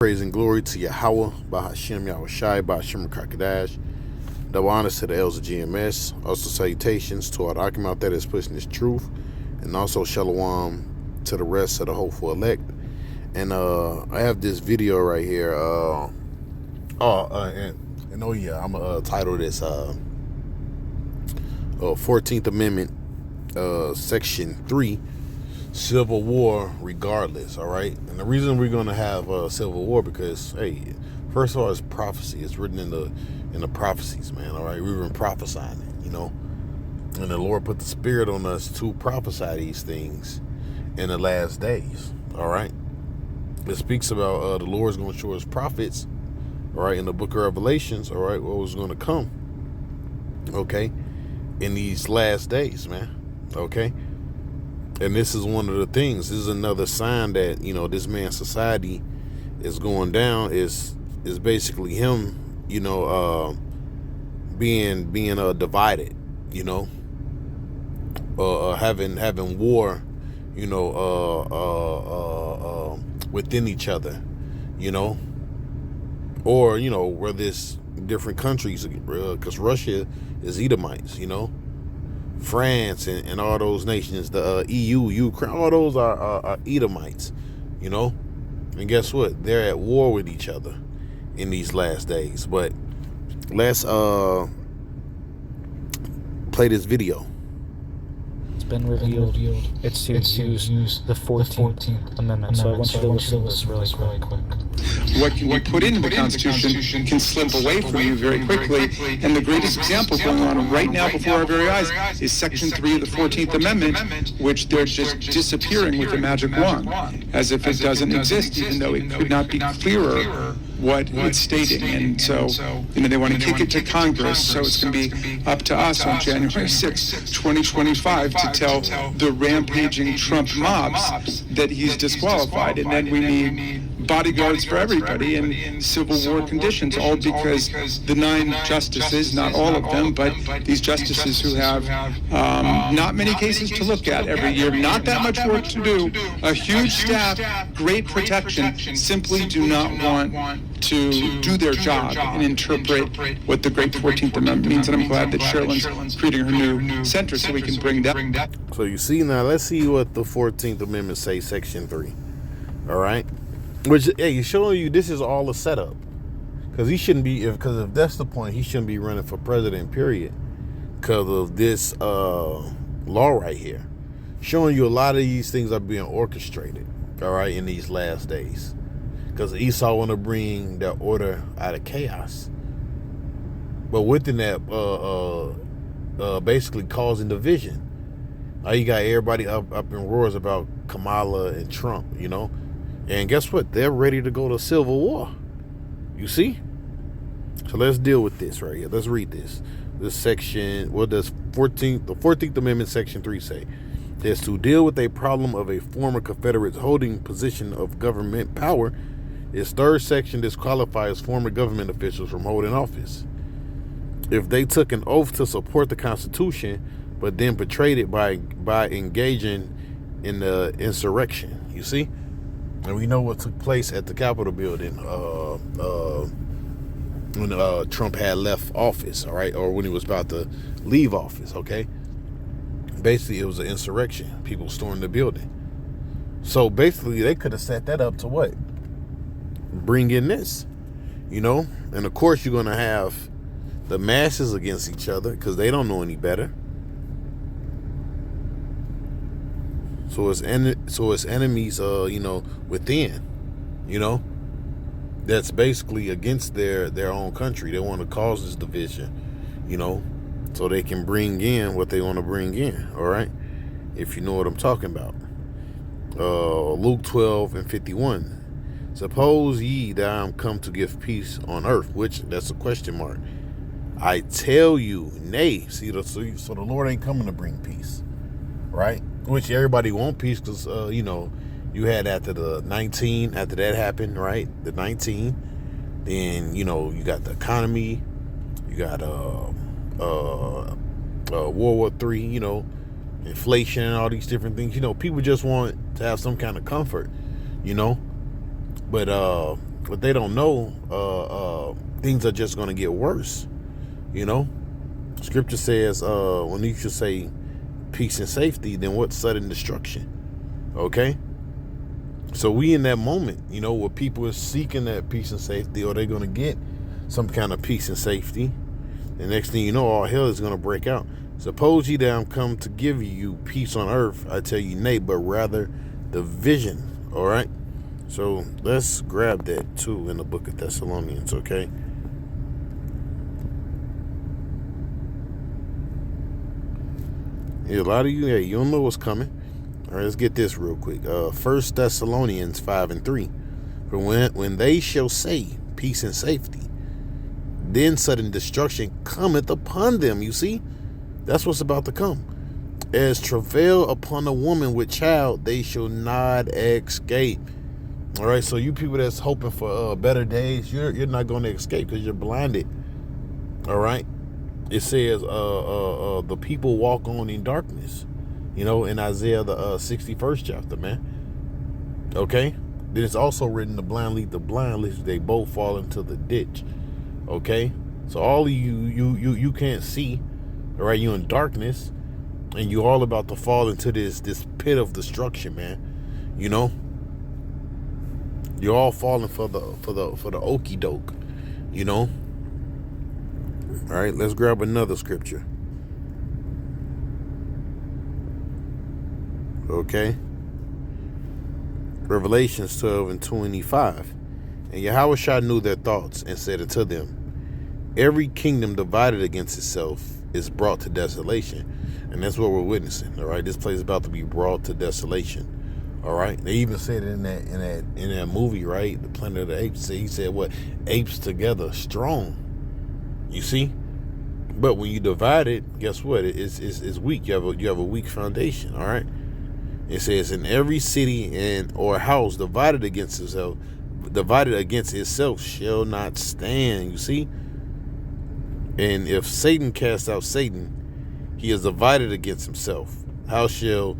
Praise and glory to Yahweh, Bahashem Yahushai, Bahashem Kakadash. Double honors to the elders of GMS. Also salutations to our document that is pushing this truth. And also shalom to the rest of the hopeful elect. And I have this video right here. I'm gonna title this 14th Amendment, Section 3, Civil War regardless. All right, and the reason we're gonna have civil war because, hey, first of all, it's prophecy. It's written in the prophecies, man. All right, we've been prophesying it, and the Lord put the Spirit on us to prophesy these things in the last days. All right, it speaks about the Lord's going to show His prophets, all right, in the book of Revelations, all right, what was going to come, okay, in these last days, man, okay. And this is one of the things. This is another sign that, this man's society is going down. Is basically him, being divided, having war, within each other, or where there's different countries, because Russia is Edomites, France and all those nations, the EU, Ukraine, all those are Edomites, and guess what? They're at war with each other in these last days. But let's play this video. It's been revealed. It's to use the 14th Amendment. So I want you to listen to this really quick. What can you put into the Constitution can slip away from you very quickly. And the greatest example going on right now before our very eyes is Section 3 of the 14th Amendment, which they're just disappearing with a magic wand, as if it doesn't exist, even though it could not be clearer what it's stating. And so, they want to kick it to Congress, so it's going to be up to us on January 6, 2025 to tell the rampaging Trump mobs that he's disqualified, and then we need bodyguards for everybody in civil war conditions, all because the 9 justices, not all of them, but these justices who have not many cases to look at every year, not that much work to do, a huge staff, great protection, simply do not want to do their job and interpret what the great 14th Amendment means. And I'm glad that Sherilyn's creating her new center so we can bring that. So you see, now let's see what the 14th Amendment says, Section 3. All right? Which, hey, he's showing you this is all a setup. Because he shouldn't be, because if that's the point, he shouldn't be running for president, period. Because of this law right here. Showing you a lot of these things are being orchestrated, all right, in these last days. Because Esau want to bring that order out of chaos. But within that, basically causing division. Now you got everybody up in roars about Kamala and Trump, And guess what? They're ready to go to civil war. You see? So let's deal with this right here. Let's read this. This section, what does the 14th Amendment, Section 3 say? It says, to deal with a problem of a former Confederate holding position of government power, its third section disqualifies former government officials from holding office. If they took an oath to support the Constitution, but then betrayed it by engaging in the insurrection. You see? And we know what took place at the Capitol building when Trump had left office, all right? Or when he was about to leave office, okay? Basically, it was an insurrection. People stormed the building. So basically, they could have set that up to what? Bring in this, And of course, you're going to have the masses against each other because they don't know any better. So it's enemies, within, that's basically against their own country. They want to cause this division, so they can bring in what they want to bring in. All right, if you know what I'm talking about. Luke 12:51. Suppose ye that I am come to give peace on earth, which that's a question mark. I tell you, nay. See, so the Lord ain't coming to bring peace, right? Which everybody want peace because, you had after that happened, right? The 19, then, you got the economy, you got World War III, inflation and all these different things. People just want to have some kind of comfort, But But they don't know things are just going to get worse. You know, Scripture says when you should say peace and safety, then what? Sudden destruction. Okay, so we in that moment, you know, where people are seeking that peace and safety, or they're going to get some kind of peace and safety. The next thing you know, all hell is going to break out. Suppose ye that I'm come to give you peace on earth, I tell you nay, but rather division. All right, so let's grab that too in the book of Thessalonians. Okay. Yeah, a lot of you, hey, you don't know what's coming. All right, let's get this real quick. 1 Thessalonians 5:3. For when they shall say peace and safety, then sudden destruction cometh upon them. You see, that's what's about to come. As travail upon a woman with child, they shall not escape. All right, so you people that's hoping for better days, you're not going to escape because you're blinded. All right, it says the people walk on in darkness. You know, in Isaiah the 61st chapter, man. Okay, then it's also written, the blind lead the blind, lest they both fall into the ditch. Okay, so all of you can't see. All right, you're in darkness, and you're all about to fall into this pit of destruction, man. You know, you're all falling for the okie doke. You know. All right, let's grab another scripture. Okay, Revelations 12:25. And Yahushua knew their thoughts and said unto them, every kingdom divided against itself is brought to desolation. And that's what we're witnessing. All right, this place is about to be brought to desolation. All right, they even said it in that movie, right? The Planet of the Apes. He said, what? Apes together strong. You see? But when you divide it, guess what? It's weak. You have a weak foundation. All right. It says, in every city or house divided against itself shall not stand. You see? And if Satan cast out Satan, he is divided against himself. How shall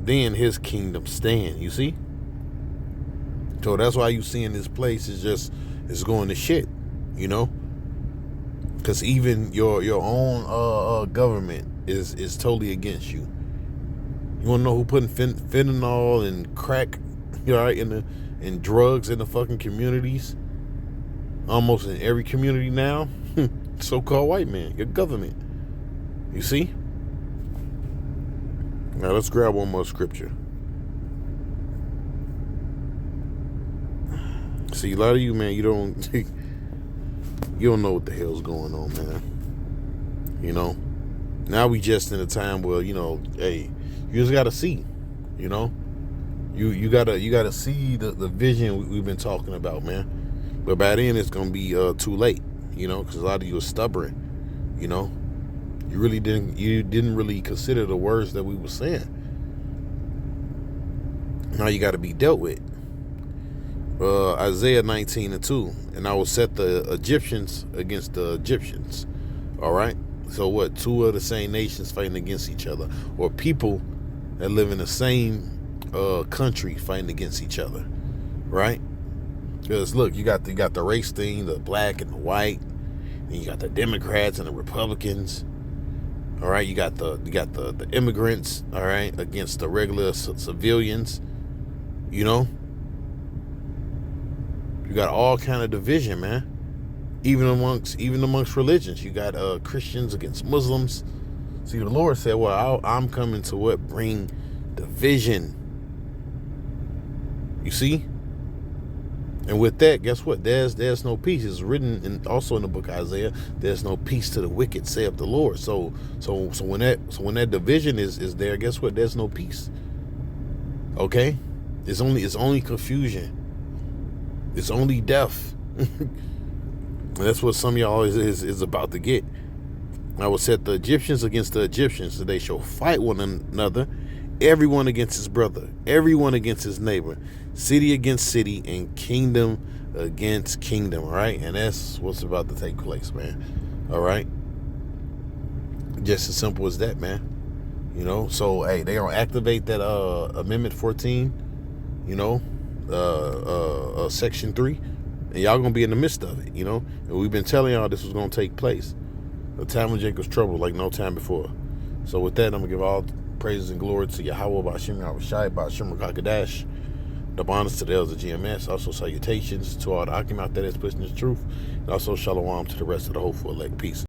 then his kingdom stand? You see? So that's why you see in this place is going to shit. You know? Because even your own government is totally against you. You want to know who putting fentanyl and crack, right, and drugs in the fucking communities? Almost in every community now. So-called white man, your government. You see? Now let's grab one more scripture. See, a lot of you, man, you don't know what the hell's going on, man. You know? Now we just in a time where, you know, hey, you just gotta see. You know? You gotta see the vision we've been talking about, man. But by then it's gonna be too late. You know, because a lot of you are stubborn. You know, you didn't really consider the words that we were saying. Now you got to be dealt with. Isaiah 19:2, and I will set the Egyptians against the Egyptians. All right. So what? Two of the same nations fighting against each other, or people that live in the same country fighting against each other, right? Because look, you got the race thing, the black and the white, and you got the Democrats and the Republicans. All right, you got the immigrants, all right, against the regular civilians. You know, you got all kind of division, man. Even amongst religions, you got Christians against Muslims. See, the Lord said, "Well, I'm coming to what? Bring division." You see. And with that, guess what? There's no peace. It's written also in the book of Isaiah. There's no peace to the wicked, saith the Lord. So when that division is there, guess what? There's no peace. Okay, it's only confusion. It's only death. And that's what some of y'all is about to get. I will set the Egyptians against the Egyptians, so they shall fight one another, everyone against his brother, everyone against his neighbor, city against city, and kingdom against kingdom. All right, and that's what's about to take place, man. All right, just as simple as that, man. You know, so hey, they gonna activate that Amendment 14. You know, Section 3, And y'all gonna be in the midst of it, you know? And we've been telling y'all this was gonna take place. A time of Jacob's trouble like no time before. So with that, I'm gonna give all praises and glory to Yahweh Ba'Shem Yahushai Ba'Shem Rakakadash. The bonus to the elders of GMS. Also salutations to all the Akim out there that's pushing this truth. And also shalom to the rest of the hopeful elect. Peace.